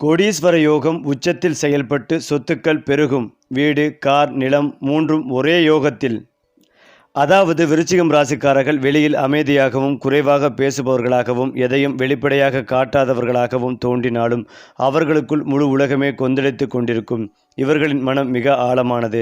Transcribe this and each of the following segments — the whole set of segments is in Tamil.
கோடீஸ்வர யோகம் உச்சத்தில் செயல்பட்டு சொத்துக்கள் பெருகும். வீடு, கார், நிலம் மூன்றும் ஒரே யோகத்தில். அதாவது விருச்சிகம் ராசிக்காரர்கள் வெளியில் அமைதியாகவும் குறைவாக பேசுபவர்களாகவும் எதையும் வெளிப்படையாக காட்டாதவர்களாகவும் தோன்றினாலும் அவர்களுக்குள் முழு உலகமே கொந்தளித்து கொண்டிருக்கும். இவர்களின் மனம் மிக ஆழமானது.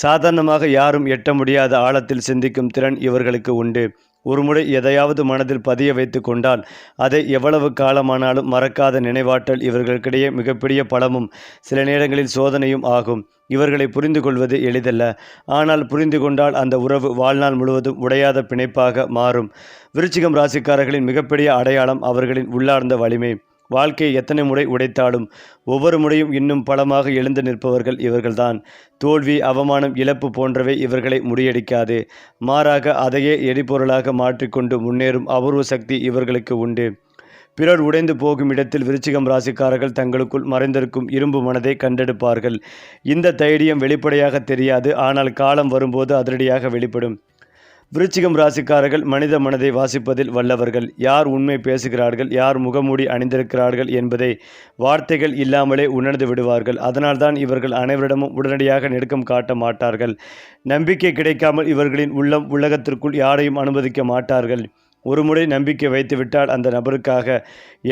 சாதாரணமாக யாரும் எட்ட முடியாத ஆழத்தில் சிந்திக்கும் திறன் இவர்களுக்கு உண்டு. ஒருமுறை எதையாவது மனதில் பதிய வைத்து கொண்டால் அதை எவ்வளவு காலமானாலும் மறக்காத நினைவாற்றல் இவர்களுக்கிடையே மிகப்பெரிய பலமும் சில நேரங்களில் சோதனையும் ஆகும். இவர்களை புரிந்து கொள்வது எளிதல்ல. ஆனால் புரிந்து கொண்டால் அந்த உறவு வாழ்நாள் முழுவதும் உடையாத பிணைப்பாக மாறும். விருச்சிகம் ராசிக்காரர்களின் மிகப்பெரிய அடையாளம் அவர்களின் உள்ளார்ந்த வலிமை. வாழ்க்கையை எத்தனை முறை உடைத்தாலும் ஒவ்வொரு முறையும் இன்னும் பலமாக எழுந்து நிற்பவர்கள் இவர்கள்தான். தோல்வி, அவமானம், இழப்பு போன்றவை இவர்களை முறியடிக்காது. மாறாக அதையே எரிபொருளாக மாற்றிக்கொண்டு முன்னேறும் அபூர்வ சக்தி இவர்களுக்கு உண்டு. பிறர் உடைந்து போகும் இடத்தில் விருச்சிகம் ராசிக்காரர்கள் தங்களுக்குள் மறைந்திருக்கும் இரும்பு மனதை கண்டெடுப்பார்கள். இந்த தைரியம் வெளிப்படையாக தெரியாது, ஆனால் காலம் வரும்போது அதிரடியாக வெளிப்படும். விருச்சிகம் ராசிக்காரர்கள் மனித மனதை வாசிப்பதில் வல்லவர்கள். யார் உண்மை பேசுகிறார்கள், யார் முகமூடி அணிந்திருக்கிறார்கள் என்பதை வார்த்தைகள் இல்லாமலே உணர்ந்து விடுவார்கள். அதனால்தான் இவர்கள் அனைவரிடமும் உடனடியாக நெருக்கம் காட்ட மாட்டார்கள். நம்பிக்கை கிடைக்காமல் இவர்களின் உள்ளம் உலகத்திற்குள் யாரையும் அனுமதிக்க மாட்டார்கள். ஒருமுறை நம்பிக்கை வைத்துவிட்டால் அந்த நபருக்காக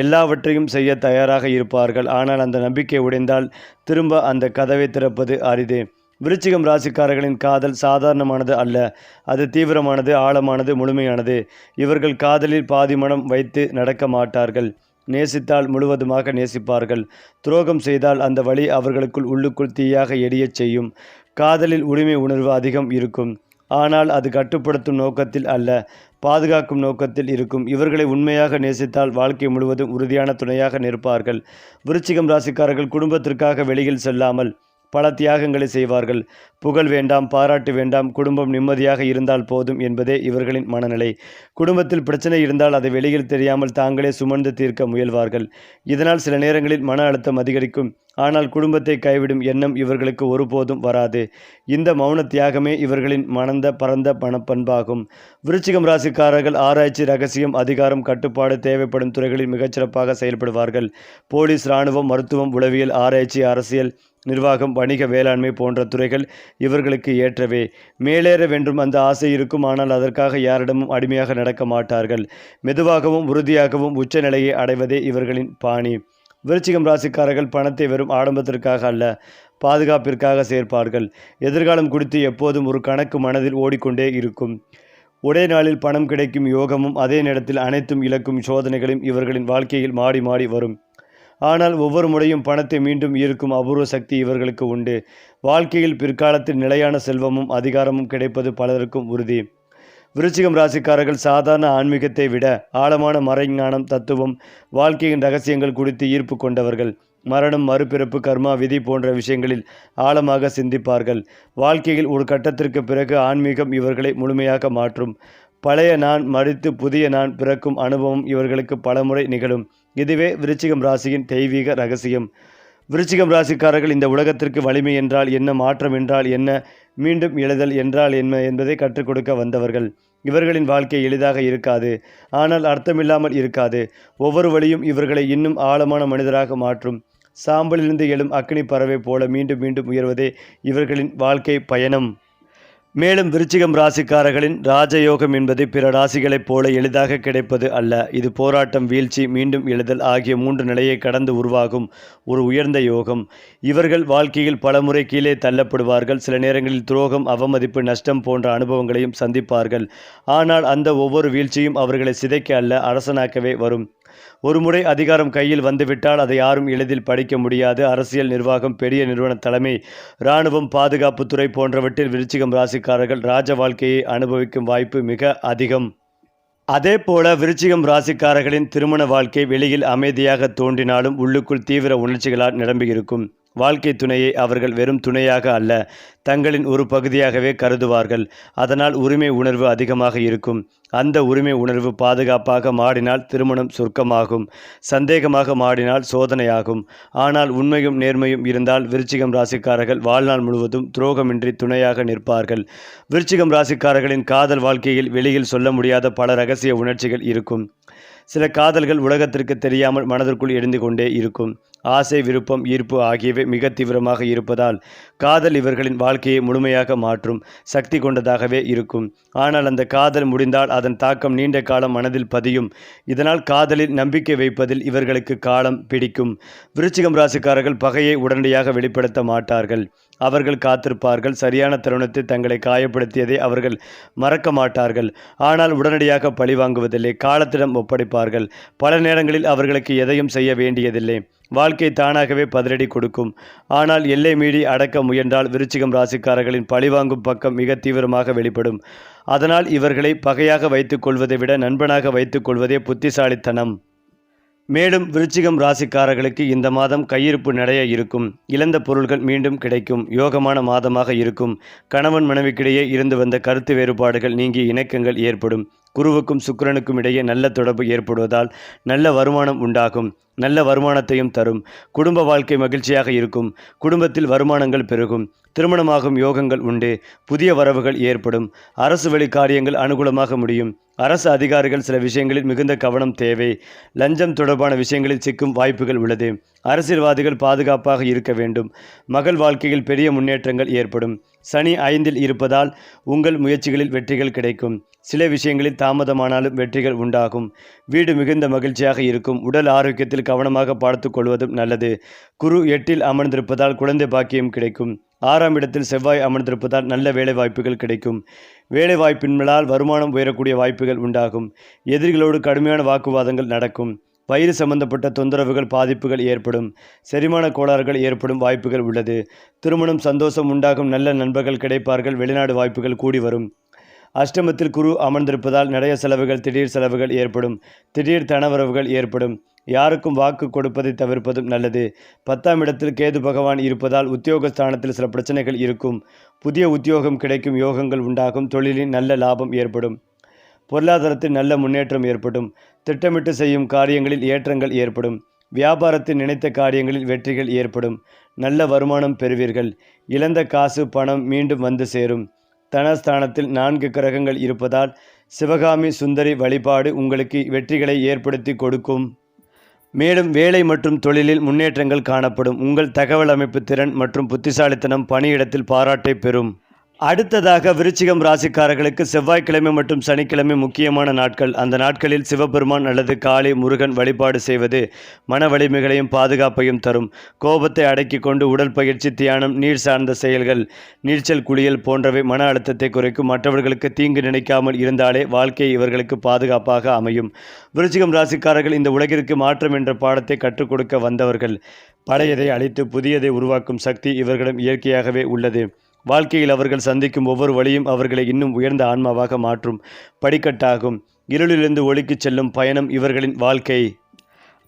எல்லாவற்றையும் செய்ய தயாராக இருப்பார்கள். ஆனால் அந்த நம்பிக்கை உடைந்தால் திரும்ப அந்த கதவை திறப்பது அரிது. விருச்சிகம் ராசிக்காரர்களின் காதல் சாதாரணமானது அல்ல. அது தீவிரமானது, ஆழமானது, முழுமையானது. இவர்கள் காதலில் பாதி மனம் வைத்து நடக்க மாட்டார்கள். நேசித்தால் முழுவதுமாக நேசிப்பார்கள். துரோகம் செய்தால் அந்த வழி அவர்களுக்குள் உள்ளுக்குள் தீயாக எரியச் செய்யும். காதலில் உரிமை உணர்வு அதிகம் இருக்கும். ஆனால் அது கட்டுப்படுத்தும் நோக்கத்தில் அல்ல, பாதுகாக்கும் நோக்கத்தில் இருக்கும். இவர்களை உண்மையாக நேசித்தால் வாழ்க்கை முழுவதும் உறுதியான துணையாக நிற்பார்கள். விருச்சிகம் ராசிக்காரர்கள் குடும்பத்திற்காக வெளியில் செல்லாமல் பல தியாகங்களை செய்வார்கள். புகழ் வேண்டாம், பாராட்டு வேண்டாம், குடும்பம் நிம்மதியாக இருந்தால் போதும் என்பதே இவர்களின் மனநிலை. குடும்பத்தில் பிரச்சனை இருந்தால் அதை வெளியில் தெரியாமல் தாங்களே சுமந்து தீர்க்க முயல்வார்கள். இதனால் சில நேரங்களில் மன அழுத்தம் அதிகரிக்கும். ஆனால் குடும்பத்தை கைவிடும் எண்ணம் இவர்களுக்கு ஒருபோதும் வராது. இந்த மௌன தியாகமே இவர்களின் மணந்த பரந்த மனப்பண்பாகும். விருச்சிகம் ராசிக்காரர்கள் ஆராய்ச்சி, ரகசியம், அதிகாரம், கட்டுப்பாடு தேவைப்படும் துறைகளில் மிகச்சிறப்பாக செயல்படுவார்கள். போலீஸ், இராணுவம், மருத்துவம், உளவியல், ஆராய்ச்சி, அரசியல், நிர்வாகம், வணிக, வேளாண்மை போன்ற துறைகள் இவர்களுக்கு ஏற்றவே. மேலேற வேண்டும் அந்த ஆசை இருக்கும். ஆனால் அதற்காக யாரிடமும் அடிமையாக நடக்க மாட்டார்கள். மெதுவாகவும் உறுதியாகவும் உச்சநிலையை அடைவதே இவர்களின் பாணி. விருச்சிகம் ராசிக்காரர்கள் பணத்தை வெறும் ஆடம்பரத்திற்காக அல்ல, பாதுகாப்பிற்காக சேர்ப்பார்கள். எதிர்காலம் குறித்து எப்போதும் ஒரு கணக்கு மனதில் ஓடிக்கொண்டே இருக்கும். ஒரே நாளில் பணம் கிடைக்கும் யோகமும் அதே நேரத்தில் அனைத்தும் இழக்கும் சோதனைகளும் இவர்களின் வாழ்க்கையில் மாடி மாடி வரும். ஆனால் ஒவ்வொரு முறையும் பணத்தை மீண்டும் ஈர்க்கும் அபூர்வ சக்தி இவர்களுக்கு உண்டு. வாழ்க்கையில் பிற்காலத்தில் நிலையான செல்வமும் அதிகாரமும் கிடைப்பது பலருக்கும் உறுதி. விருச்சிகம் ராசிக்காரர்கள் சாதாரண ஆன்மீகத்தை விட ஆழமான மறைஞானம், தத்துவம், வாழ்க்கையின் ரகசியங்கள் குறித்து ஈர்ப்பு கொண்டவர்கள். மரணம், மறுபிறப்பு, கர்மா, விதி போன்ற விஷயங்களில் ஆழமாக சிந்திப்பார்கள். வாழ்க்கையில் ஒரு கட்டத்திற்கு பிறகு ஆன்மீகம் இவர்களை முழுமையாக மாற்றும். பழைய நான் மறித்து புதிய நான் பிறக்கும் அனுபவம் இவர்களுக்கு பலமுறை நிகழும். இதுவே விருச்சிகம் ராசியின் தெய்வீக ரகசியம். விருச்சிகம் ராசிக்காரர்கள் இந்த உலகத்திற்கு வலிமை என்றால் என்ன, மாற்றம் என்றால் என்ன, மீண்டும் எழுதல் என்றால் என்ன என்பதை கற்றுக் கொடுக்க வந்தவர்கள். இவர்களின் வாழ்க்கை எளிதாக இருக்காது, ஆனால் அர்த்தமில்லாமல் இருக்காது. ஒவ்வொரு வழியும் இவர்களை இன்னும் ஆழமான மனிதராக மாற்றும். சாம்பலிலிருந்து எழும் அக்னி பறவை போல மீண்டும் மீண்டும் உயர்வதே இவர்களின் வாழ்க்கை பயணம். மேலும் விருச்சிகம் ராசிக்காரர்களின் ராஜயோகம் என்பது பிற ராசிகளைப் போல எளிதாக கிடைப்பது அல்ல. இது போராட்டம், வீழ்ச்சி, மீண்டும் எழுதல் ஆகிய 3 நிலையை கடந்து உருவாகும் ஒரு உயர்ந்த யோகம். இவர்கள் வாழ்க்கையில் பலமுறை கீழே தள்ளப்படுவார்கள். சில நேரங்களில் துரோகம், அவமதிப்பு, நஷ்டம் போன்ற அனுபவங்களையும் சந்திப்பார்கள். ஆனால் அந்த ஒவ்வொரு வீழ்ச்சியும் அவர்களை சிதைக்க அல்ல, அரசனாக்கவே வரும். ஒருமுறை அதிகாரம் கையில் வந்துவிட்டால் அதை யாரும் எளிதில் படிக்க முடியாது. அரசியல், நிர்வாகம், பெரிய நிறுவன தலைமை, இராணுவம், பாதுகாப்புத்துறை போன்றவற்றில் விருச்சிகம் ராசிக்காரர்கள் ராஜ வாழ்க்கையை அனுபவிக்கும் வாய்ப்பு மிக அதிகம். அதே போல விருச்சிகம் ராசிக்காரர்களின் திருமண வாழ்க்கை வெளியில் அமைதியாக தோன்றினாலும் உள்ளுக்குள் தீவிர உணர்ச்சிகளால் நிரம்பியிருக்கும். வாழ்க்கை துணையை அவர்கள் வெறும் துணையாக அல்ல, தங்களின் ஒரு பகுதியாகவே கருதுவார்கள். அதனால் உரிமை உணர்வு அதிகமாக இருக்கும். அந்த உரிமை உணர்வு பாதுகாப்பாக மாறினால் திருமணம் சொர்க்கமாகும், சந்தேகமாக மாறினால் சோதனையாகும். ஆனால் உண்மையும் நேர்மையும் இருந்தால் விருச்சிகம் ராசிக்காரர்கள் வாழ்நாள் முழுவதும் துரோகமின்றி துணையாக நிற்பார்கள். விருச்சிகம் ராசிக்காரர்களின் காதல் வாழ்க்கையில் வெளியில் சொல்ல முடியாத பல ரகசிய உணர்ச்சிகள் இருக்கும். சில காதல்கள் உலகத்திற்கு தெரியாமல் மனதிற்குள் எரிந்து கொண்டே இருக்கும். ஆசை, விருப்பம், ஈர்ப்பு ஆகியவை மிக தீவிரமாக இருப்பதால் காதல் இவர்களின் வாழ்க்கையை முழுமையாக மாற்றும் சக்தி கொண்டதாகவே இருக்கும். ஆனால் அந்த காதல் முடிந்தால் அதன் தாக்கம் நீண்ட காலம் மனதில் பதியும். இதனால் காதலில் நம்பிக்கை வைப்பதில் இவர்களுக்கு காலம் பிடிக்கும். விருச்சிகம் ராசிக்காரர்கள் பகையை உடனடியாக வெளிப்படுத்த மாட்டார்கள். அவர்கள் காத்திருப்பார்கள். சரியான தருணத்தை தங்களை காயப்படுத்தியதை அவர்கள் மறக்க மாட்டார்கள். ஆனால் உடனடியாக பழிவாங்குவதில்லை. காலத்திடம் ஒப்படைப்பார்கள். பல நேரங்களில் அவர்களுக்கு எதையும் செய்ய வேண்டியதில்லை. வாழ்க்கை தானாகவே பதிலடி கொடுக்கும். ஆனால் எல்லை மீறி அடக்க முயன்றால் விருச்சிகம் ராசிக்காரர்களின் பழிவாங்கும் பக்கம் மிக தீவிரமாக வெளிப்படும். அதனால் இவர்களை பகையாக வைத்துக் கொள்வதை விட நண்பனாக வைத்துக் கொள்வதே புத்திசாலித்தனம். மேலும் விருச்சிகம் ராசிக்காரர்களுக்கு இந்த மாதம் கையிருப்பு நிறைய இருக்கும். இழந்த பொருள்கள் மீண்டும் கிடைக்கும். யோகமான மாதமாக இருக்கும். கணவன் மனைவிக்கிடையே இருந்து வந்த கருத்து வேறுபாடுகள் நீங்கி இணக்கங்கள் ஏற்படும். குருவுக்கும் சுக்கிரனுக்கும் இடையே நல்ல தொடர்பு ஏற்படுவதால் நல்ல வருமானம் உண்டாகும். நல்ல வருமானத்தையும் தரும். குடும்ப வாழ்க்கை மகிழ்ச்சியாக இருக்கும். குடும்பத்தில் வருமானங்கள் பெருகும். திருமணமாகும் யோகங்கள் உண்டு. புதிய வரவுகள் ஏற்படும். அரசு வழி காரியங்கள் அனுகூலமாக முடியும். அரசு அதிகாரிகள் சில விஷயங்களில் மிகுந்த கவனம் தேவை. லஞ்சம் தொடர்பான விஷயங்களில் சிக்கும் வாய்ப்புகள் உள்ளது. அரசியல்வாதிகள் பாதுகாப்பாக இருக்க வேண்டும். மகள் வாழ்க்கையில் பெரிய முன்னேற்றங்கள் ஏற்படும். சனி 5இல் இருப்பதால் உங்கள் முயற்சிகளில் வெற்றிகள் கிடைக்கும். சில விஷயங்களில் தாமதமானாலும் வெற்றிகள் உண்டாகும். வீடு மிகுந்த மகிழ்ச்சியாக இருக்கும். உடல் ஆரோக்கியத்தில் கவனமாக பார்த்து கொள்வதும் நல்லது. குரு 8இல் அமர்ந்திருப்பதால் குழந்தை பாக்கியம் கிடைக்கும். 6ஆம் இடத்தில் செவ்வாய் அமர்ந்திருப்பதால் நல்ல வேலை வாய்ப்புகள் கிடைக்கும். வேலை வாய்ப்பின்மையால் வருமானம் உயரக்கூடிய வாய்ப்புகள் உண்டாகும். எதிரிகளோடு கடுமையான வாக்குவாதங்கள் நடக்கும். வயிறு சம்பந்தப்பட்ட தொந்தரவுகள், பாதிப்புகள் ஏற்படும். செரிமான கோளாறுகள் ஏற்படும் வாய்ப்புகள் உள்ளது. திருமணம், சந்தோஷம் உண்டாகும். நல்ல நண்பர்கள் கிடைப்பார்கள். வெளிநாடு வாய்ப்புகள் கூடி வரும். அஷ்டமத்தில் குரு அமர்ந்திருப்பதால் நிறைய செலவுகள், திடீர் செலவுகள் ஏற்படும். திடீர் தனவரவுகள் ஏற்படும். யாருக்கும் வாக்கு கொடுப்பதை தவிர்ப்பதும் நல்லது. 10ஆம் இடத்தில் கேது பகவான் இருப்பதால் உத்தியோகஸ்தானத்தில் சில பிரச்சனைகள் இருக்கும். புதிய உத்தியோகம் கிடைக்கும். யோகங்கள் உண்டாகும். தொழிலின் நல்ல லாபம் ஏற்படும். பொருளாதாரத்தில் நல்ல முன்னேற்றம் ஏற்படும். திட்டமிட்டு செய்யும் காரியங்களில் ஏற்றங்கள் ஏற்படும். வியாபாரத்தில் நினைத்த காரியங்களில் வெற்றிகள் ஏற்படும். நல்ல வருமானம் பெறுவீர்கள். இழந்த காசு, பணம் மீண்டும் வந்து சேரும். தனஸ்தானத்தில் 4 கிரகங்கள் இருப்பதால் சிவகாமி சுந்தரி வழிபாடு உங்களுக்கு வெற்றிகளை ஏற்படுத்தி கொடுக்கும். மேலும் வேலை மற்றும் தொழிலில் முன்னேற்றங்கள் காணப்படும். உங்கள் தகவல் அமைப்பு திறன் மற்றும் புத்திசாலித்தனம் பணியிடத்தில் பாராட்டை பெறும். அடுத்ததாக விருச்சிகம் ராசிக்காரர்களுக்கு செவ்வாய்க்கிழமை மற்றும் சனிக்கிழமை முக்கியமான நாட்கள். அந்த நாட்களில் சிவபெருமான் அல்லது காளி, முருகன் வழிபாடு செய்வது மன வலிமைகளையும் பாதுகாப்பையும் தரும். கோபத்தை அடக்கி கொண்டு உடல் பயிற்சி, தியானம், நீர் சார்ந்த செயல்கள், நீச்சல், குளியல் போன்றவை மன அழுத்தத்தை குறைக்கும். மற்றவர்களுக்கு தீங்கு நினைக்காமல் இருந்தாலே வாழ்க்கை இவர்களுக்கு பாதுகாப்பாக அமையும். விருச்சிகம் ராசிக்காரர்கள் இந்த உலகிற்கு மாற்றம் என்ற பாடத்தை கற்றுக் கொடுக்க வந்தவர்கள். பழையதை அழித்து புதியதை உருவாக்கும் சக்தி இவர்களிடம் இயற்கையாகவே உள்ளது. வாழ்க்கையில் அவர்கள் சந்திக்கும் ஒவ்வொரு வழியும் அவர்களை இன்னும் உயர்ந்த ஆன்மாவாக மாற்றும் படிக்கட்டாகும். இருளிலிருந்து ஒளிக்கு செல்லும் பயணம் இவர்களின் வாழ்க்கை.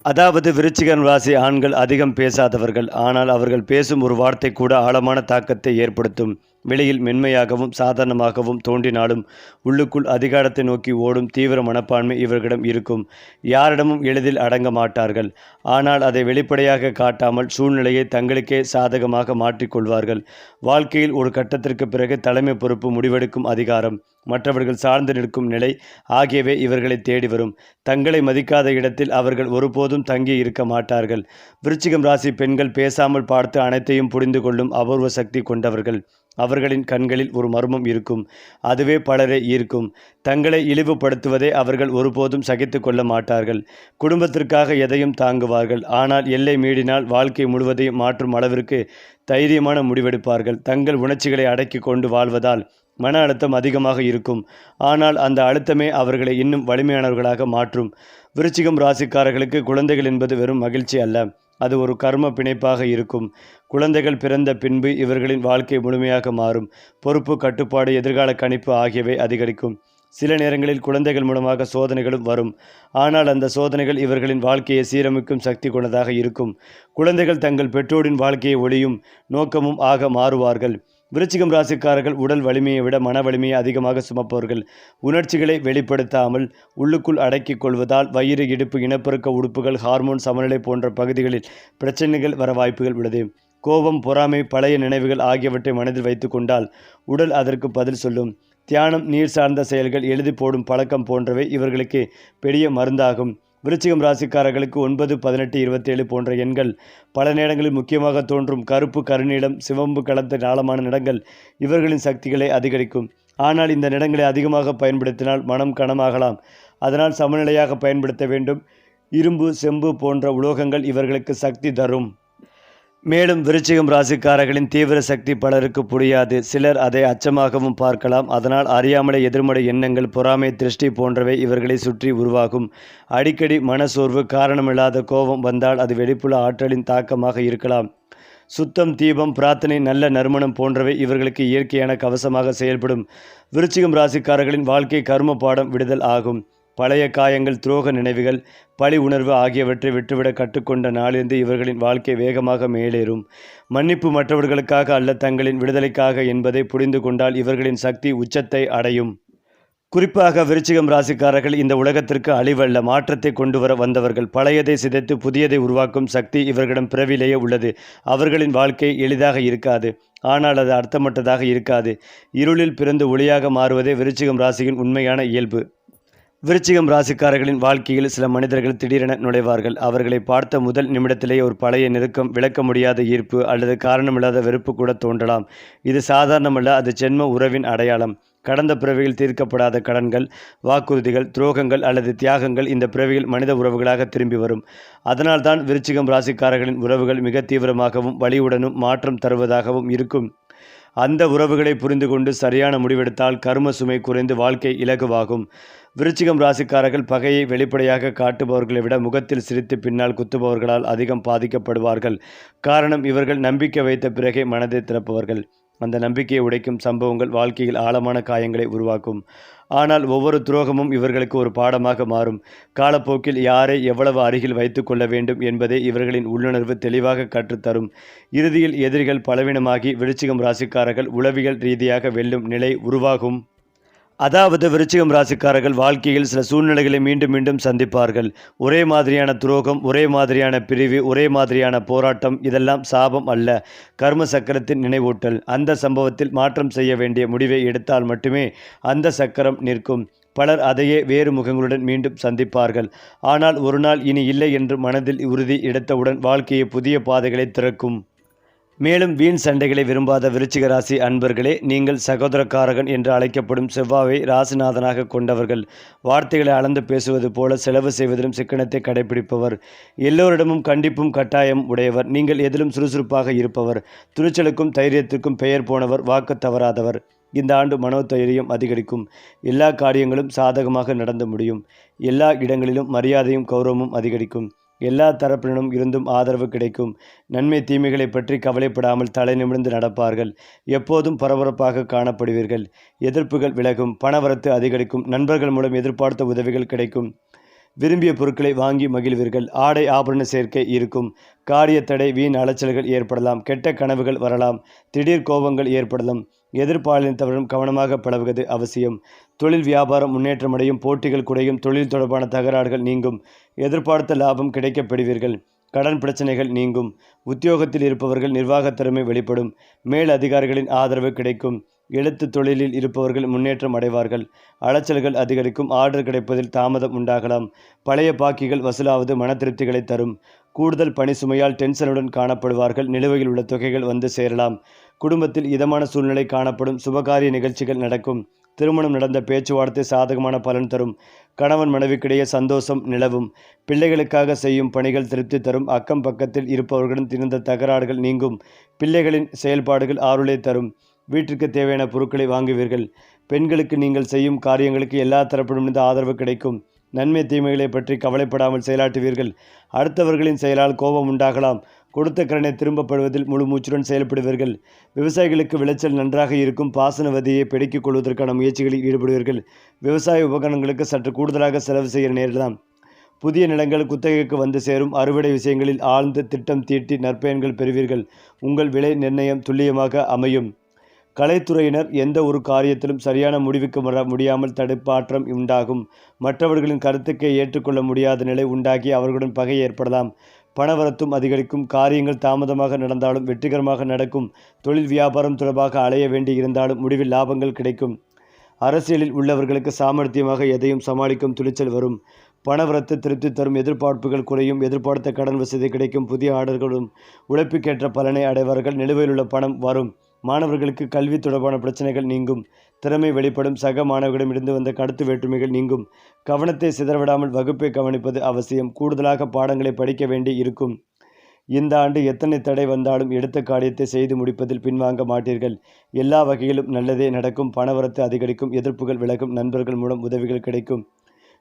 அதாவது விருச்சிகம் ராசி ஆண்கள் அதிகம் பேசாதவர்கள். ஆனால் அவர்கள் பேசும் ஒரு வார்த்தை கூட ஆழமான தாக்கத்தை ஏற்படுத்தும். வெளியில் மென்மையாகவும் சாதாரணமாகவும் தோன்றினாலும் உள்ளுக்குள் அதிகாரத்தை நோக்கி ஓடும் தீவிர மனப்பான்மை இவர்களிடம் இருக்கும். யாரிடமும் எளிதில் அடங்க மாட்டார்கள். ஆனால் அதை வெளிப்படையாக காட்டாமல் சூழ்நிலையை தங்களுக்கே சாதகமாக மாற்றிக்கொள்வார்கள். வாழ்க்கையில் ஒரு கட்டத்திற்கு பிறகு தலைமை பொறுப்பு, முடிவெடுக்கும் அதிகாரம், மற்றவர்கள் சார்ந்து நிற்கும் நிலை ஆகியவை இவர்களை தேடி வரும். தங்களை மதிக்காத இடத்தில் அவர்கள் ஒருபோதும் தங்கி இருக்க மாட்டார்கள். விருச்சிகம் ராசி பெண்கள் பேசாமல் பார்த்து அனைத்தையும் புரிந்து கொள்ளும் அபூர்வ சக்தி கொண்டவர்கள். அவர்களின் கண்களில் ஒரு மர்மம் இருக்கும். அதுவே பலரை ஈர்க்கும். தங்களை இழிவுபடுத்துவதை அவர்கள் ஒருபோதும் சகித்து கொள்ள மாட்டார்கள். குடும்பத்திற்காக எதையும் தாங்குவார்கள். ஆனால் எல்லை மீறினால் வாழ்க்கை முழுவதையும் மாற்றும் அளவிற்கு தைரியமான முடிவெடுப்பார்கள். தங்கள் உணர்ச்சிகளை அடக்கி கொண்டு வாழ்வதால் மன அழுத்தம் அதிகமாக இருக்கும். ஆனால் அந்த அழுத்தமே அவர்களை இன்னும் வலிமையானவர்களாக மாற்றும். விருச்சிகம் ராசிக்காரர்களுக்கு குழந்தைகள் என்பது வெறும் மகிழ்ச்சி அல்ல. அது ஒரு கர்ம பிணைப்பாக இருக்கும். குழந்தைகள் பிறந்த பின்பு இவர்களின் வாழ்க்கை முழுமையாக மாறும். பொறுப்பு, கட்டுப்பாடு, எதிர்கால கணிப்பு ஆகியவை அதிகரிக்கும். சில நேரங்களில் குழந்தைகள் மூலமாக சோதனைகளும் வரும். ஆனால் அந்த சோதனைகள் இவர்களின் வாழ்க்கையை சீரமைக்கும் சக்தி கொண்டதாக இருக்கும். குழந்தைகள் தங்கள் பெற்றோரின் வாழ்க்கையை ஒளியும் நோக்கமும் ஆக மாறுவார்கள். விருச்சிகம் ராசிக்காரர்கள் உடல் வலிமையை விட மன வலிமையை அதிகமாக சுமப்பவர்கள். உணர்ச்சிகளை வெளிப்படுத்தாமல் உள்ளுக்குள் அடக்கிக் கொள்வதால் வயிறு, இடுப்பு, இனப்பெருக்க உறுப்புகள், ஹார்மோன் சமநிலை போன்ற பகுதிகளில் பிரச்சனைகள் வர வாய்ப்புகள் உள்ளது. கோபம், பொறாமை, பழைய நினைவுகள் ஆகியவற்றை மனதில் வைத்து கொண்டால் உடல் அதற்கு பதில் சொல்லும். தியானம், நீர் சார்ந்த செயல்கள், எழுதி போடும் பழக்கம் போன்றவை இவர்களுக்கு பெரிய மருந்தாகும். விருச்சிகம் ராசிக்காரர்களுக்கு 9, 18, 27 போன்ற எண்கள் பல நேரங்களில் முக்கியமாக தோன்றும். கருப்பு, கருநீலம், சிவப்பு கலந்த ஆழமான நிறங்கள் இவர்களின் சக்திகளை அதிகரிக்கும். ஆனால் இந்த நிறங்களை அதிகமாக பயன்படுத்தினால் மனம் கனமாகலாம். அதனால் சமநிலையாக பயன்படுத்த வேண்டும். இரும்பு, செம்பு போன்ற உலோகங்கள் இவர்களுக்கு சக்தி தரும். மேலும் விருச்சிகம் ராசிக்காரர்களின் தீவிர சக்தி பலருக்கு புரியாது. சிலர் அதை அச்சமாகவும் பார்க்கலாம். அதனால் அறியாமலே எதிர்மறை எண்ணங்கள், பொறாமை, திருஷ்டி போன்றவை இவர்களை சுற்றி உருவாகும். அடிக்கடி மனசோர்வு, காரணமில்லாத கோபம் வந்தால் அது வெளிப்புற ஆற்றலின் தாக்கமாக இருக்கலாம். சுத்தம், தீபம், பிரார்த்தனை, நல்ல நறுமணம் போன்றவை இவர்களுக்கு இயற்கையான கவசமாக செயல்படும். விருச்சிகம் ராசிக்காரர்களின் வாழ்க்கை கர்ம பாடம் விடுதல் ஆகும். பழைய காயங்கள், துரோக நினைவுகள், பழி உணர்வு ஆகியவற்றை விட்டுவிட கற்றுக்கொண்ட நாளிலிருந்து இவர்களின் வாழ்க்கை வேகமாக மேலேறும். மன்னிப்பு மற்றவர்களுக்காக அல்ல, தங்களின் விடுதலைக்காக என்பதை புரிந்து கொண்டால் இவர்களின் சக்தி உச்சத்தை அடையும். குறிப்பாக விருச்சிகம் ராசிக்காரர்கள் இந்த உலகத்திற்கு அழிவல்ல, மாற்றத்தை கொண்டு வர வந்தவர்கள். பழையதை சிதைத்து புதியதை உருவாக்கும் சக்தி இவர்களிடம் பிறவிலேயே உள்ளது. அவர்களின் வாழ்க்கை எளிதாக இருக்காது. ஆனால் அது அர்த்தமற்றதாக இருக்காது. இருளில் பிறந்து ஒளியாக மாறுவதே விருச்சிகம் ராசியின் உண்மையான இயல்பு. விருச்சிகம் ராசிக்காரர்களின் வாழ்க்கையில் சில மனிதர்கள் திடீரென நுழைவார்கள். அவர்களை பார்த்த முதல் நிமிடத்திலேயே ஒரு பழைய நெருக்கம், விளக்க முடியாத ஈர்ப்பு அல்லது காரணமில்லாத வெறுப்பு கூட தோன்றலாம். இது சாதாரணமல்ல, அது ஜென்ம உறவின் அடையாளம். கடந்த பிறவியில் தீர்க்கப்படாத கடன்கள், வாக்குறுதிகள், துரோகங்கள் அல்லது தியாகங்கள் இந்த பிறவியில் மனித உறவுகளாக திரும்பி வரும். அதனால்தான் விருச்சிகம் ராசிக்காரர்களின் உறவுகள் மிக தீவிரமாகவும் வலியுடனும் மாற்றம் தருவதாகவும் இருக்கும். அந்த உறவுகளை புரிந்து கொண்டு சரியான முடிவெடுத்தால் கர்ம சுமை குறைந்து வாழ்க்கை இலகுவாகும். விருச்சிகம் ராசிக்காரர்கள் பகையை வெளிப்படையாக காட்டுபவர்களை விட முகத்தில் சிரித்து பின்னால் குத்துபவர்களால் அதிகம் பாதிக்கப்படுவார்கள். காரணம், இவர்கள் நம்பிக்கை வைத்த பிறகே மனதை திறப்பவர்கள். அந்த நம்பிக்கையை உடைக்கும் சம்பவங்கள் வாழ்க்கையில் ஆழமான காயங்களை உருவாக்கும். ஆனால் ஒவ்வொரு துரோகமும் இவர்களுக்கு ஒரு பாடமாக மாறும். காலப்போக்கில் யாரை எவ்வளவு அருகில் வைத்து கொள்ள வேண்டும் என்பதை இவர்களின் உள்ளுணர்வு தெளிவாக கற்றுத்தரும். இறுதியில் எதிரிகள் பலவீனமாகி விருச்சிகம் ராசிக்காரர்கள் உளவியல் ரீதியாக வெல்லும் நிலை உருவாகும். அதாவது விருச்சிகம் ராசிக்காரர்கள் வாழ்க்கையில் சில சூழ்நிலைகளை மீண்டும் மீண்டும் சந்திப்பார்கள். ஒரே மாதிரியான துரோகம், ஒரே மாதிரியான பிரிவு, ஒரே மாதிரியான போராட்டம், இதெல்லாம் சாபம் அல்ல, கர்ம சக்கரத்தின் நினைவூட்டல். அந்த சம்பவத்தில் மாற்றம் செய்ய வேண்டிய முடிவை எடுத்தால் மட்டுமே அந்த சக்கரம் நிற்கும். பலர் அதையே வேறு முகங்களுடன் மீண்டும் சந்திப்பார்கள். ஆனால் ஒரு நாள் இனி இல்லை என்று மனதில் உறுதி எடுத்தவுடன் வாழ்க்கையை புதிய பாதைகளை திறக்கும். மேலும் வீண் சண்டைகளை விரும்பாத விருச்சிக ராசி அன்பர்களே, நீங்கள் சகோதரக்காரகன் என்று அழைக்கப்படும் செவ்வாயை ராசிநாதனாக கொண்டவர்கள். வார்த்தைகளை அளந்து பேசுவது போல செலவு செய்வதிலும் சிக்கனத்தை கடைபிடிப்பவர். எல்லோரிடமும் கண்டிப்பும் கட்டாயம் உடையவர். நீங்கள் எதிலும் சுறுசுறுப்பாக இருப்பவர். துணிச்சலுக்கும் தைரியத்திற்கும் பெயர் போனவர். வாக்கு தவறாதவர். இந்த ஆண்டு மனோதைரியம் அதிகரிக்கும். எல்லா காரியங்களும் சாதகமாக நடந்து முடியும். எல்லா இடங்களிலும் மரியாதையும் கௌரவமும் அதிகரிக்கும். எல்லா தரப்பினரும் இருந்தும் ஆதரவு கிடைக்கும். நன்மை தீமைகளை பற்றி கவலைப்படாமல் தலை நிமிர்ந்து நடப்பார்கள். எப்போதும் பரபரப்பாக காணப்படுவீர்கள். எதிர்ப்புகள் விலகும். பணவரத்து அதிகரிக்கும். நண்பர்கள் மூலம் எதிர்பார்த்த உதவிகள் கிடைக்கும். விரும்பிய பொருட்களை வாங்கி மகிழ்வீர்கள். ஆடை ஆபரண சேர்க்கை இருக்கும். காரிய தடை, வீண் அலைச்சல்கள் ஏற்படலாம். கெட்ட கனவுகள் வரலாம். திடீர் கோபங்கள் ஏற்படலாம். எதிர்பாலினத்தவரும் கவனமாக பழகுவது அவசியம். தொழில் வியாபாரம் முன்னேற்றமடையும். போட்டிகள் குறையும். தொழில் தொடர்பான தகராறுகள் நீங்கும். எதிர்பார்த்த லாபம் கிடைக்கப் பெறுவீர்கள். கடன் பிரச்சனைகள் நீங்கும். உத்தியோகத்தில் இருப்பவர்கள் நிர்வாகத் திறமை வெளிப்படும். மேல் அதிகாரிகளின் ஆதரவு கிடைக்கும். எழுத்து தொழிலில் இருப்பவர்கள் முன்னேற்றம் அடைவார்கள். அலைச்சல்கள் அதிகரிக்கும். ஆர்டர் கிடைப்பதில் தாமதம் உண்டாகலாம். பழைய பாக்கிகள் வசூலாவது மன திருப்திகளை தரும். கூடுதல் பணி சுமையால் டென்ஷனுடன் காணப்படுவார்கள். நிலுவையில் உள்ள தொகைகள் வந்து சேரலாம். குடும்பத்தில் இதமான சூழ்நிலை காணப்படும். சுபகாரிய நிகழ்ச்சிகள் நடக்கும். திருமணம் நடந்த பேச்சுவார்த்தை சாதகமான பலன் தரும். கணவன் மனைவிக்கிடையே சந்தோஷம் நிலவும். பிள்ளைகளுக்காக செய்யும் பணிகள் திருப்தி தரும். அக்கம் பக்கத்தில் இருப்பவர்களுடன் இருந்த தகராறுகள் நீங்கும். பிள்ளைகளின் செயல்பாடுகள் ஆறுதலை தரும். வீட்டிற்கு தேவையான பொருட்களை வாங்குவீர்கள். பெண்களுக்கு நீங்கள் செய்யும் காரியங்களுக்கு எல்லா தரப்பிலுமிருந்து ஆதரவு கிடைக்கும். நன்மை தீமைகளை பற்றி கவலைப்படாமல் செயலாற்றுவீர்கள். அடுத்தவர்களின் செயலால் கோபம் உண்டாகலாம். கொடுத்த கடனை திரும்பப்படுவதில் முழு மூச்சுடன் செயல்படுவீர்கள். விவசாயிகளுக்கு விளைச்சல் நன்றாக இருக்கும். பாசன வதியை பெருக்கிக் கொள்வதற்கான முயற்சிகளில் ஈடுபடுவீர்கள். விவசாய உபகரணங்களுக்கு சற்று கூடுதலாக செலவு செய்ய நேரிடலாம். புதிய நிலங்கள் குத்தகைக்கு வந்து சேரும். அறுவடை விஷயங்களில் ஆழ்ந்து திட்டம் தீட்டி நற்பயன்கள் பெறுவீர்கள். உங்கள் விலை நிர்ணயம் துல்லியமாக அமையும். கலைத்துறையினர் எந்த ஒரு காரியத்திலும் சரியான முடிவுக்கு முடியாமல் தடுப்பாற்றம் உண்டாகும். மற்றவர்களின் கருத்துக்கை ஏற்றுக்கொள்ள முடியாத நிலை உண்டாகி அவர்களுடன் பகை ஏற்படலாம். பணவரத்தும் அதிகரிக்கும். காரியங்கள் தாமதமாக நடந்தாலும் வெற்றிகரமாக நடக்கும். தொழில் வியாபாரம் தொடர்பாக அலைய வேண்டி இருந்தாலும் முடிவில் லாபங்கள் கிடைக்கும். அரசியலில் உள்ளவர்களுக்கு சாமர்த்தியமாக எதையும் சமாளிக்கும் துணிச்சல் வரும். பணவரத்து திருப்தி தரும். எதிர்பார்ப்புகள் குறையும். எதிர்பார்த்த கடன் வசதி கிடைக்கும். புதிய ஆர்டர்களும் உழைப்புக்கேற்ற பலனை அடைவார்கள். நிலுவையில் உள்ள பணம் வரும். மாணவர்களுக்கு கல்வி தொடர்பான பிரச்சனைகள் நீங்கும். திறமை வெளிப்படும். சக மாணவர்களிடமிருந்து வந்த கருத்து வேற்றுமைகள் நீங்கும். கவனத்தை சிதறவிடாமல் வகுப்பை கவனிப்பது அவசியம். கூடுதலாக பாடங்களை படிக்க வேண்டி இருக்கும். இந்த ஆண்டு எத்தனை தடை வந்தாலும் எடுத்த காரியத்தை செய்து முடிப்பதில் பின்வாங்க மாட்டீர்கள். எல்லா வகையிலும் நல்லதே நடக்கும். பணவரத்து அதிகரிக்கும். எதிர்ப்புகள் விலகும். நண்பர்கள் மூலம் உதவிகள் கிடைக்கும்.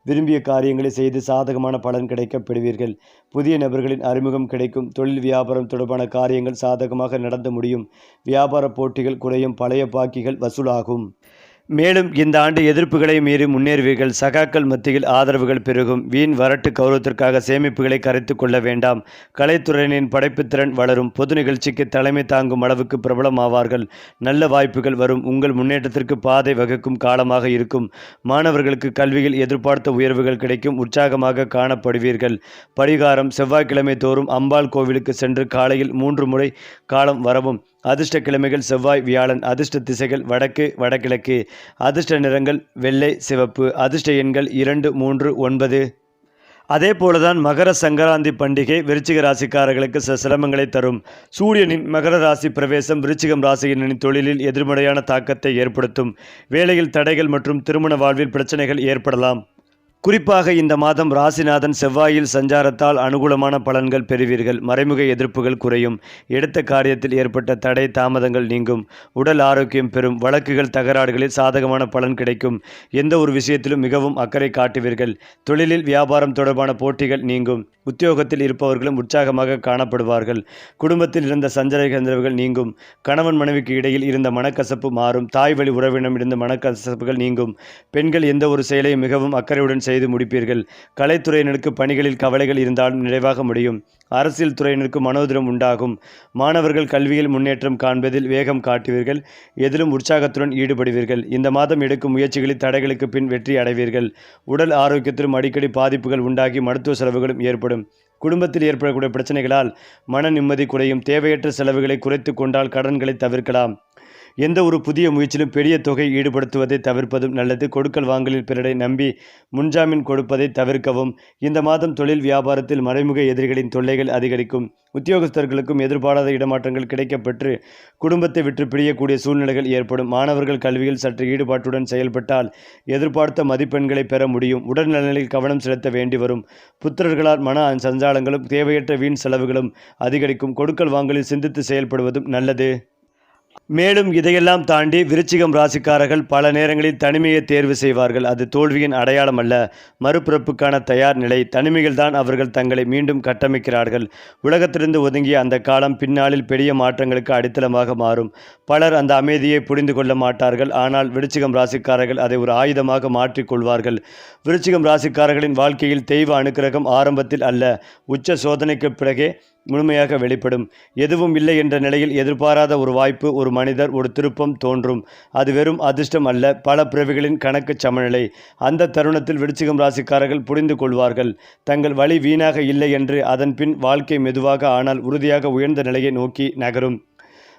விரும்பிய காரியங்களை செய்து சாதகமான பலன் கிடைக்கப் பெறுவீர்கள். புதிய நபர்களின் அறிமுகம் கிடைக்கும். தொழில் வியாபாரம் தொடர்பான காரியங்கள் சாதகமாக நடந்து முடியும். வியாபார போட்டிகள் குறையும். பழைய பாக்கிகள் வசூலாகும். மேலும் இந்த ஆண்டு எதிர்ப்புகளை மீறி முன்னேறுவீர்கள். சகாக்கள் மத்தியில் ஆதரவுகள் பெருகும். வீண் வரட்டு கௌரவத்திற்காக சேமிப்புகளை கரைத்து கொள்ள வேண்டாம். கலைத்துறையினரின் படைப்புத்திறன் வளரும். பொது நிகழ்ச்சிக்கு தலைமை தாங்கும் அளவுக்கு பிரபலமாவார்கள். நல்ல வாய்ப்புகள் வரும். உங்கள் முன்னேற்றத்திற்கு பாதை வகுக்கும் காலமாக இருக்கும். மாணவர்களுக்கு கல்வியில் எதிர்பார்த்த உயர்வுகள் கிடைக்கும். உற்சாகமாக காணப்படுவீர்கள். பரிகாரம்: செவ்வாய்க்கிழமை தோறும் அம்பாள் கோவிலுக்கு சென்று காலையில் 3 முறை காலம் வரவும். அதிர்ஷ்ட கிழமைகள் செவ்வாய், வியாழன். அதிர்ஷ்ட திசைகள் வடக்கு, வடகிழக்கு. அதிர்ஷ்ட நிறங்கள் வெள்ளை, சிவப்பு. அதிர்ஷ்ட எண்கள் 2, 3, 9. அதே போலதான் மகர சங்கராந்தி பண்டிகை விருச்சிக ராசிக்காரர்களுக்கு சில சிரமங்களை தரும். சூரியனின் மகர ராசி பிரவேசம் விருச்சிகம் ராசியினரின் தொழிலில் எதிர்மறையான தாக்கத்தை ஏற்படுத்தும். வேலையில் தடைகள் மற்றும் திருமண வாழ்வில் பிரச்சனைகள் ஏற்படலாம். குறிப்பாக இந்த மாதம் ராசிநாதன் செவ்வாயில் சஞ்சாரத்தால் அனுகூலமான பலன்கள் பெறுவீர்கள். மறைமுக எதிர்ப்புகள் குறையும். எடுத்த காரியத்தில் ஏற்பட்ட தடை தாமதங்கள் நீங்கும். உடல் ஆரோக்கியம் பெறும். வழக்குகள் தகராறுகளில் சாதகமான பலன் கிடைக்கும். எந்த ஒரு விஷயத்திலும் மிகவும் அக்கறை காட்டுவீர்கள். தொழிலில் வியாபாரம் தொடர்பான போட்டிகள் நீங்கும். உத்தியோகத்தில் இருப்பவர்களும் உற்சாகமாக காணப்படுவார்கள். குடும்பத்தில் இருந்த சஞ்சலங்கள் நீங்கும். கணவன் மனைவிக்கு இடையில் இருந்த மனக்கசப்பு மாறும். தாய் வழி உறவினம் இருந்த மனக்கசப்புகள் நீங்கும். பெண்கள் எந்த ஒரு செயலையும் மிகவும் அக்கறையுடன் செய்து முடிப்பீர்கள். கலைத்துறையினருக்கு பணிகளில் கவலைகள் இருந்தாலும் நிறைவாக முடியும். அரசியல் துறையினருக்கு மனோதிரம் உண்டாகும். மாணவர்கள் கல்வியில் முன்னேற்றம் காண்பதில் வேகம் காட்டுவீர்கள். எதிலும் உற்சாகத்துடன் ஈடுபடுவீர்கள். இந்த மாதம் எடுக்கும் முயற்சிகளில் தடைகளுக்கு பின் வெற்றி அடைவீர்கள். உடல் ஆரோக்கியத்திலும் அடிக்கடி பாதிப்புகள் உண்டாகி மருத்துவ செலவுகளும் ஏற்படும். குடும்பத்தில் ஏற்படக்கூடிய பிரச்சனைகளால் மன நிம்மதி குறையும். தேவையற்ற செலவுகளை குறைத்து கொண்டால் கடன்களை தவிர்க்கலாம். எந்த ஒரு புதிய முயற்சியிலும் பெரிய தொகை ஈடுபடுத்துவதை தவிர்ப்பதும் நல்லது. கொடுக்கல் வாங்கலில் பிறரை நம்பி முன்ஜாமீன் கொடுப்பதை தவிர்க்கவும். இந்த மாதம் தொழில் வியாபாரத்தில் மறைமுக எதிரிகளின் தொல்லைகள் அதிகரிக்கும். உத்தியோகஸ்தர்களுக்கும் எதிர்பாராத இடமாற்றங்கள் கிடைக்கப்பெற்று குடும்பத்தை விட்டு பிரியக்கூடிய சூழ்நிலைகள் ஏற்படும். மாணவர்கள் கல்வியில் சற்று ஈடுபாட்டுடன் செயல்பட்டால் எதிர்பார்த்த மதிப்பெண்களை பெற முடியும். உடல்நலனில் கவனம் செலுத்த வேண்டி வரும். புத்திரர்களால் மன சஞ்சாலங்களும் தேவையற்ற வீண் செலவுகளும் அதிகரிக்கும். கொடுக்கல் வாங்கலில் சிந்தித்து செயல்படுவதும் நல்லது. மேலும் இதையெல்லாம் தாண்டி விருச்சிகம் ராசிக்காரர்கள் பல நேரங்களில் தனிமையை தேர்வு செய்வார்கள். அது தோல்வியின் அடையாளம் அல்ல, மறுபிறப்புக்கான தயார் நிலை. தனிமையில்தான் அவர்கள் தங்களை மீண்டும் கட்டமைக்கிறார்கள். உலகத்திலிருந்து ஒதுங்கிய அந்த காலம் பின்னாளில் பெரிய மாற்றங்களுக்கு அடித்தளமாக மாறும். பலர் அந்த அமைதியை புரிந்து கொள்ள மாட்டார்கள். ஆனால் விருச்சிகம் ராசிக்காரர்கள் அதை ஒரு ஆயுதமாக மாற்றிக்கொள்வார்கள். விருச்சிகம் ராசிக்காரர்களின் வாழ்க்கையில் தெய்வ அனுக்கிரகம் ஆரம்பத்தில் அல்ல, உச்ச சோதனைக்கு பிறகே முழுமையாக வெளிப்படும். எதுவும் இல்லை என்ற நிலையில் எதிர்பாராத ஒரு வாய்ப்பு, ஒரு மனிதர், ஒரு திருப்பம் தோன்றும். அது வெறும் அதிர்ஷ்டம் அல்ல, பல பிறவிகளின் கணக்கு சமநிலை. அந்த தருணத்தில் விருச்சிகம் ராசிக்காரர்கள் புரிந்து கொள்வார்கள். தங்கள் வழி வீணாக இல்லை என்று. அதன் பின் வாழ்க்கை மெதுவாக ஆனால் உறுதியாக உயர்ந்த நிலையை நோக்கி நகரும்.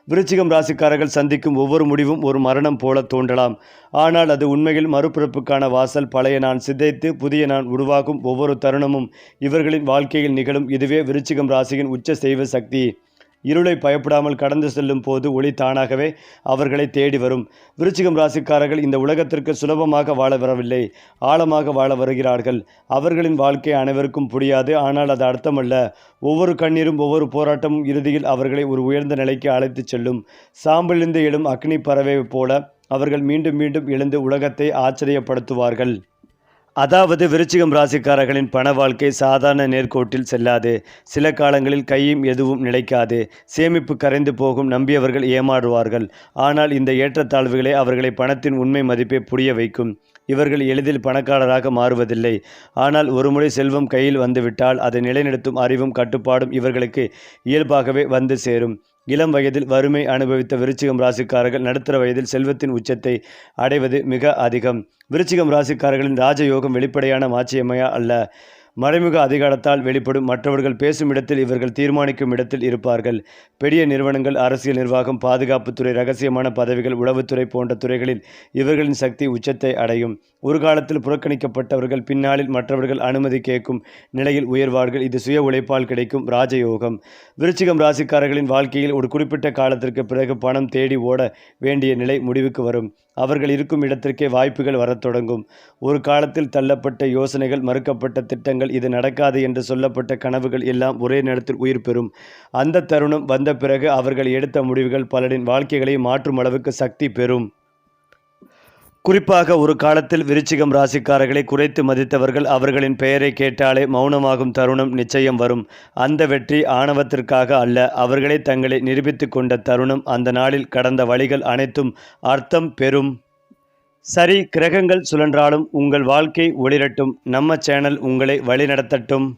விருச்சிகம் ராசிக்காரர்கள் சந்திக்கும் ஒவ்வொரு முடிவும் ஒரு மரணம் போல தோன்றலாம். ஆனால் அது உண்மையில் மறுபிறப்புக்கான வாசல். பழைய நான் சிதைத்து புதிய நான் உருவாகும் ஒவ்வொரு தருணமும் இவர்களின் வாழ்க்கையில் நிகழும். இதுவே விருச்சிகம் ராசியின் உச்ச செய்வ சக்தி. இருளை பயப்படாமல் கடந்து செல்லும் போது ஒளி தானாகவே அவர்களை தேடி வரும். விருச்சிகம் ராசிக்காரர்கள் இந்த உலகத்திற்கு சுலபமாக வாழ வரவில்லை, ஆழமாக வாழ வருகிறார்கள். அவர்களின் வாழ்க்கை அனைவருக்கும் புரியாது. ஆனால் அது அர்த்தமல்ல. ஒவ்வொரு கண்ணீரும் ஒவ்வொரு போராட்டமும் இறுதியில் அவர்களை ஒரு உயர்ந்த நிலைக்கு அழைத்துச் செல்லும். சாம்பலிருந்து எழும் அக்னி பறவை போல அவர்கள் மீண்டும் மீண்டும் எழுந்து உலகத்தை ஆச்சரியப்படுத்துவார்கள். அதாவது விருச்சிகம் ராசிக்காரர்களின் பண வாழ்க்கை சாதாரண நேர்கோட்டில் செல்லாது. சில காலங்களில் கையும் எதுவும் நிலைக்காது. சேமிப்பு கரைந்து போகும். நம்பியவர்கள் ஏமாறுவார்கள். ஆனால் இந்த ஏற்றத்தாழ்வுகளே அவர்களை பணத்தின் உண்மை மதிப்பை புரிய வைக்கும். இவர்கள் எளிதில் பணக்காரராக மாறுவதில்லை. ஆனால் ஒருமுறை செல்வம் கையில் வந்துவிட்டால் அதை நிலைநிறுத்தும் அறிவும் கட்டுப்பாடும் இவர்களுக்கு இயல்பாகவே வந்து சேரும். இளம் வயதில் வறுமை அனுபவித்த விருச்சிகம் ராசிக்காரர்கள் நடுத்தர வயதில் செல்வத்தின் உச்சத்தை அடைவது மிக அதிகம். விருச்சிகம் ராசிக்காரர்களின் ராஜயோகம் வெளிப்படையான மாட்சியமையா அல்ல, மறைமுக அதிகாரத்தால் வெளிப்படும். மற்றவர்கள் பேசும் இடத்தில் இவர்கள் தீர்மானிக்கும் இடத்தில் இருப்பார்கள். பெரிய நிறுவனங்கள், அரசியல் நிர்வாகம், பாதுகாப்புத்துறை, இரகசியமான பதவிகள், உளவுத்துறை போன்ற துறைகளில் இவர்களின் சக்தி உச்சத்தை அடையும். ஒரு காலத்தில் புறக்கணிக்கப்பட்டவர்கள் பின்னாளில் மற்றவர்கள் அனுமதி கேட்கும் நிலையில் உயர்வார்கள். இது சுய உழைப்பால் கிடைக்கும் ராஜயோகம். விருச்சிகம் ராசிக்காரர்களின் வாழ்க்கையில் ஒரு குறிப்பிட்ட காலத்திற்கு பிறகு பணம் தேடி ஓட வேண்டிய நிலை முடிவுக்கு வரும். அவர்கள் இருக்கும் இடத்திற்கே வாய்ப்புகள் வரத் தொடங்கும். ஒரு காலத்தில் தள்ளப்பட்ட யோசனைகள், மறுக்கப்பட்ட திட்டங்கள், இது நடக்காது என்று சொல்லப்பட்ட கனவுகள் எல்லாம் ஒரே நேரத்தில் உயிர் பெறும். அந்த தருணம் வந்த பிறகு அவர்கள் எடுத்த முடிவுகள் பலரின் வாழ்க்கைகளை மாற்றும் அளவுக்கு சக்தி பெறும். குறிப்பாக ஒரு காலத்தில் விருச்சிகம் ராசிக்காரர்களை குறைத்து மதித்தவர்கள் அவர்களின் பெயரை கேட்டாலே மௌனமாகும் தருணம் நிச்சயம் வரும். அந்த வெற்றி ஆணவத்திற்காக அல்ல, அவர்களே தங்களை நிரூபித்து கொண்ட தருணம். அந்த நாளில் கடந்த வழிகள் அனைத்தும் அர்த்தம் பெறும். சரி, கிரகங்கள் சுழன்றாலும் உங்கள் வாழ்க்கை ஒளிரட்டும். நம்ம சேனல் உங்களை வழிநடத்தட்டும்.